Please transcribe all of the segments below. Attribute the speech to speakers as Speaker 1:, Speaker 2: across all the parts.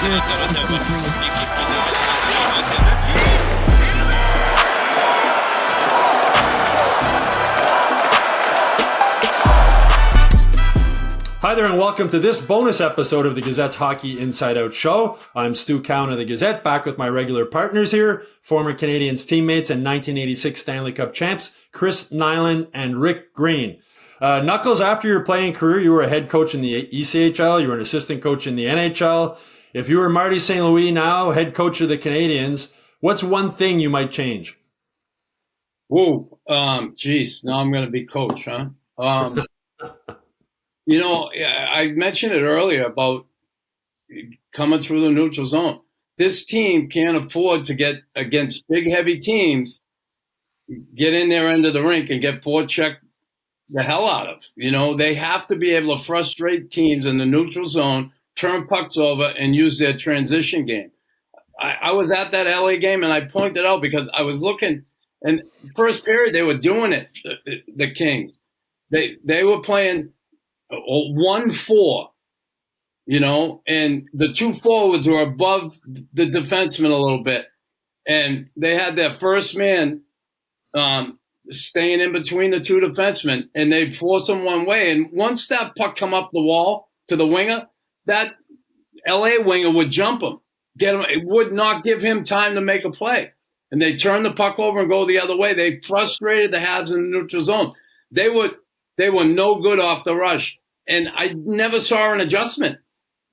Speaker 1: Hi there and welcome to this bonus episode of the Gazette's Hockey Inside Out Show. I'm Stu Cowan of the Gazette, back with my regular partners here, former Canadiens teammates and 1986 Stanley Cup champs, Chris Nilan and Rick Green. Knuckles, after your playing career, you were a head coach in the ECHL, you were an assistant coach in the NHL. If you were Marty St. Louis now, head coach of the Canadiens, what's one thing you might change?
Speaker 2: Whoa, geez, now I'm going to be coach, huh? You know, I mentioned it earlier about coming through the neutral zone. This team can't afford to get against big, heavy teams, get in their end of the rink and get forechecked the hell out of. You know, they have to be able to frustrate teams in the neutral zone, turn pucks over, and use their transition game. I was at that LA game, and I pointed out because I was looking, and first period they were doing it, the Kings. They were playing 1-4, you know, and the two forwards were above the defenseman a little bit. And they had their first man staying in between the two defensemen, and they'd force them one way. And once that puck come up the wall to the winger, that LA winger would jump him, get him. It would not give him time to make a play. And they turn the puck over and go the other way. They frustrated the Habs in the neutral zone. They were no good off the rush. And I never saw an adjustment.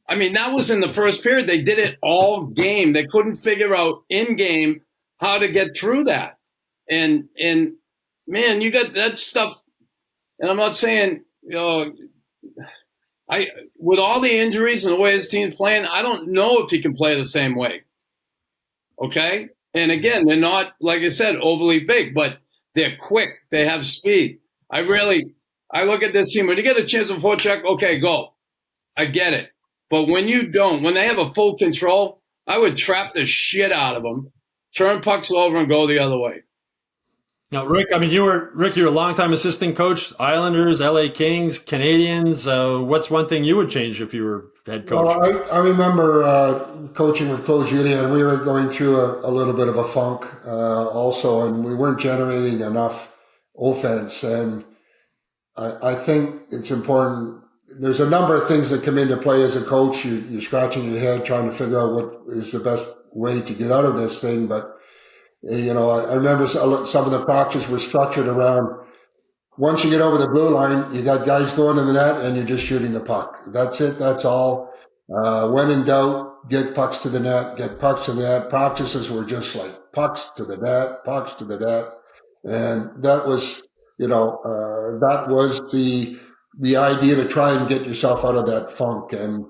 Speaker 2: I mean, that was in the first period. They did it all game. They couldn't figure out in game how to get through that. And man, you got that stuff. And I'm not saying, you know, with all the injuries and the way his team's playing, I don't know if he can play the same way. Okay? And again, they're not, like I said, overly big, but they're quick. They have speed. I look at this team. When you get a chance to forecheck, okay, go. I get it. But when you don't, when they have a full control, I would trap the shit out of them, turn pucks over, and go the other way.
Speaker 1: Now, Rick, I mean, you're a longtime assistant coach, Islanders, LA Kings, Canadiens. What's one thing you would change if you were head coach?
Speaker 3: Well, I remember coaching with Claude Julien, and we were going through a little bit of a funk also, and we weren't generating enough offense. And I think it's important. There's a number of things that come into play as a coach. You're scratching your head trying to figure out what is the best way to get out of this thing. But, you know, I remember some of the practices were structured around once you get over the blue line, you got guys going to the net and you're just shooting the puck. That's it. That's all. When in doubt, get pucks to the net, get pucks to the net. Practices were just like pucks to the net, pucks to the net. And that was, you know, that was the idea to try and get yourself out of that funk. And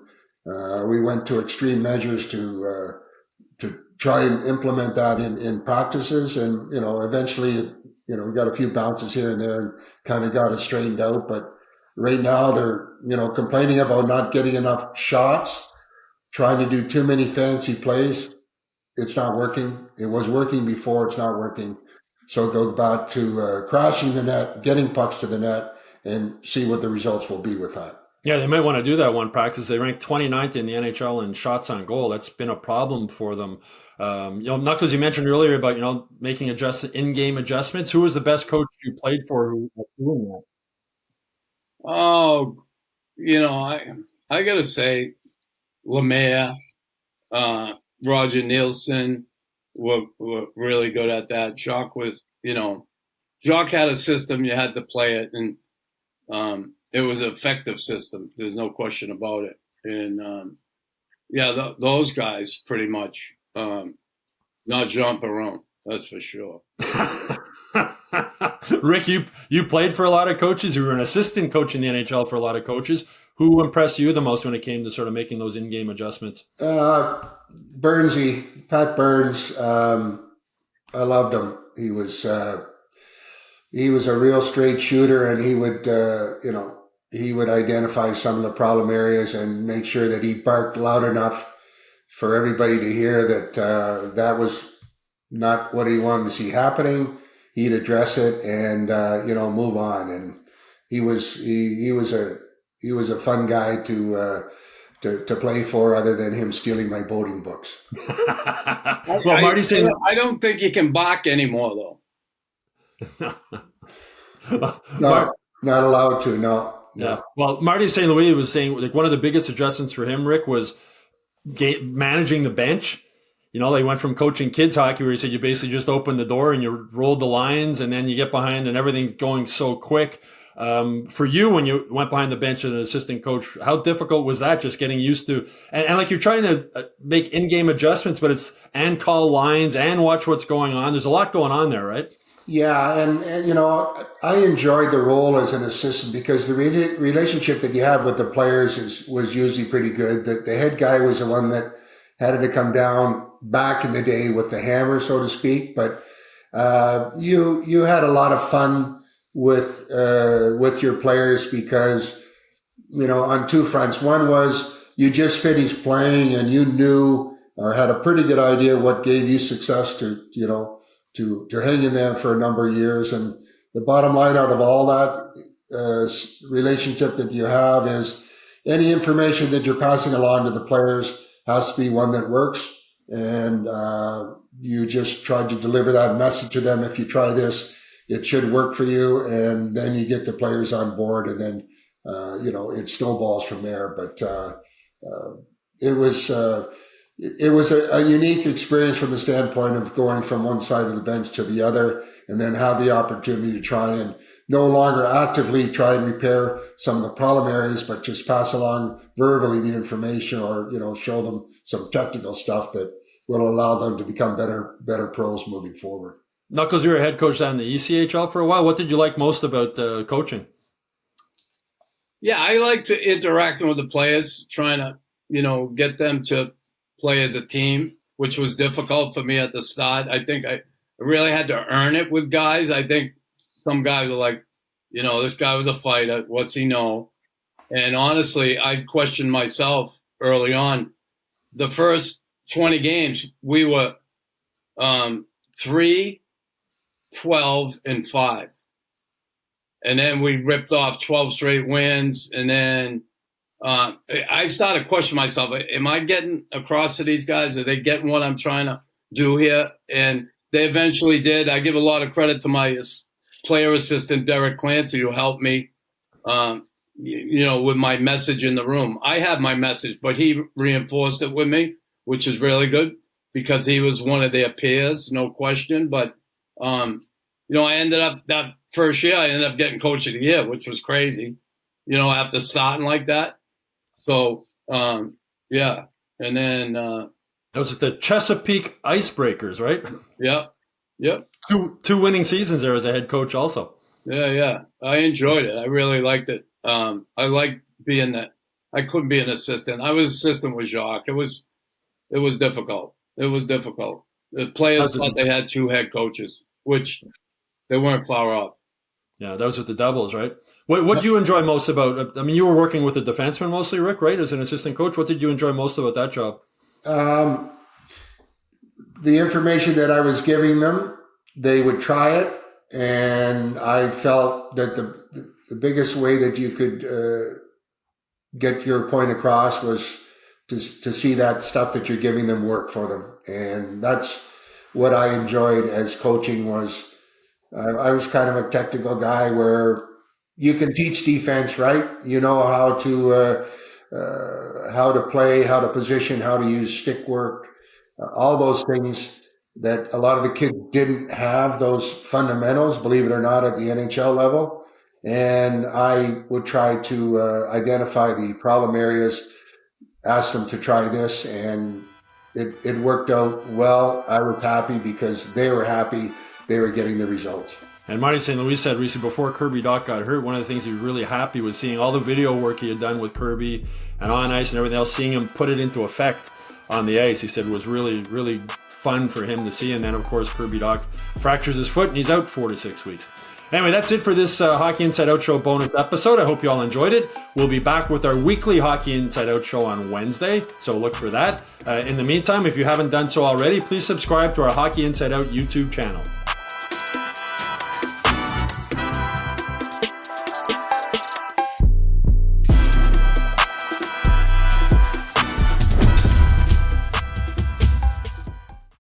Speaker 3: we went to extreme measures to try and implement that in practices. And, you know, eventually, you know, we got a few bounces here and there and kind of got it straightened out. But right now they're, you know, complaining about not getting enough shots, trying to do too many fancy plays. It's not working. It was working before. It's not working. So go back to crashing the net, getting pucks to the net, and see what the results will be with that.
Speaker 1: Yeah, they might want to do that one practice. They ranked 29th in the NHL in shots on goal. That's been a problem for them. You know, Knuckles, you mentioned earlier about, you know, making in-game adjustments. Who was the best coach you played for who was doing that?
Speaker 2: Oh, you know, I got to say, Lemaire, Roger Nielsen were really good at that. Jacques had a system. You had to play it, and it was an effective system. There's no question about it. And those guys pretty much not jump around. That's for sure.
Speaker 1: Rick, you played for a lot of coaches. You were an assistant coach in the NHL for a lot of coaches. Who impressed you the most when it came to sort of making those in-game adjustments?
Speaker 3: Burnsy, Pat Burns. I loved him. He was a real straight shooter, and he would identify some of the problem areas and make sure that he barked loud enough for everybody to hear that that was not what he wanted to see happening. He'd address it and move on. And he was a fun guy to to play for other than him stealing my boating books.
Speaker 1: Well, Marty's saying
Speaker 2: I don't think he can bark anymore, though.
Speaker 3: No, not allowed to. No.
Speaker 1: Yeah. Well, Marty St. Louis was saying like one of the biggest adjustments for him, Rick, was managing the bench. You know, they went from coaching kids hockey where he said you basically just opened the door and you rolled the lines and then you get behind and everything's going so quick. For you, when you went behind the bench as an assistant coach, how difficult was that, just getting used to, and like you're trying to make in-game adjustments, but and call lines and watch what's going on. There's a lot going on there, right?
Speaker 3: Yeah, and you know, I enjoyed the role as an assistant because the relationship that you have with the players was usually pretty good. The head guy was the one that had to come down back in the day with the hammer, so to speak. But you had a lot of fun with your players because, you know, on two fronts. One was you just finished playing and you knew or had a pretty good idea what gave you success to hang in there for a number of years. And the bottom line out of all that relationship that you have is any information that you're passing along to the players has to be one that works. And you just try to deliver that message to them. If you try this, it should work for you. And then you get the players on board and then, you know, it snowballs from there. But it was a unique experience from the standpoint of going from one side of the bench to the other and then have the opportunity to try and no longer actively try and repair some of the problem areas, but just pass along verbally the information or, you know, show them some technical stuff that will allow them to become better pros moving forward.
Speaker 1: Knuckles, you were a head coach down in the ECHL for a while. What did you like most about coaching?
Speaker 2: Yeah, I like to interacting with the players, trying to, you know, get them to play as a team, which was difficult for me at the start. I think I really had to earn it with guys. I think some guys were like, you know, this guy was a fighter. What's he know? And honestly, I questioned myself early on. The first 20 games, we were 3, 12, and 5. And then we ripped off 12 straight wins. And then I started questioning myself. Am I getting across to these guys? Are they getting what I'm trying to do here? And they eventually did. I give a lot of credit to my player assistant, Derek Clancy, who helped me, you know, with my message in the room. I had my message, but he reinforced it with me, which is really good because he was one of their peers, no question. But, you know, I ended up that first year, I ended up getting coach of the year, which was crazy, you know, after starting like that. So, yeah. And then that
Speaker 1: was at the Chesapeake Icebreakers, right?
Speaker 2: Yep. Yep.
Speaker 1: Two winning seasons there as a head coach also.
Speaker 2: Yeah. I enjoyed it. I really liked it. I liked being that. I couldn't be an assistant. I was assistant with Jacques. It was difficult. The players thought they had 2 head coaches, which they weren't far off.
Speaker 1: Yeah, that was with the Devils, right? What did you enjoy most about? I mean, you were working with the defenseman mostly, Rick, right? As an assistant coach, what did you enjoy most about that job?
Speaker 3: The information that I was giving them, they would try it, and I felt that the biggest way that you could get your point across was to see that stuff that you're giving them work for them, and that's what I enjoyed as coaching was. I was kind of a technical guy where you can teach defense, right? You know how to play, how to position, how to use stick work, all those things that a lot of the kids didn't have those fundamentals, believe it or not, at the NHL level. And I would try to identify the problem areas, ask them to try this, and it worked out well. I was happy because they were happy. They were getting the results. And
Speaker 1: Marty St. Louis said recently, before Kirby Dach got hurt, one of the things he was really happy was seeing all the video work he had done with Kirby and on ice and everything else, seeing him put it into effect on the ice. He said it was really, really fun for him to see. And then, of course, Kirby Dach fractures his foot and he's out 4 to 6 weeks. Anyway, that's it for this Hockey Inside Out Show bonus episode. I hope you all enjoyed it. We'll be back with our weekly Hockey Inside Out Show on Wednesday, so look for that. In the meantime, if you haven't done so already, please subscribe to our Hockey Inside Out YouTube channel.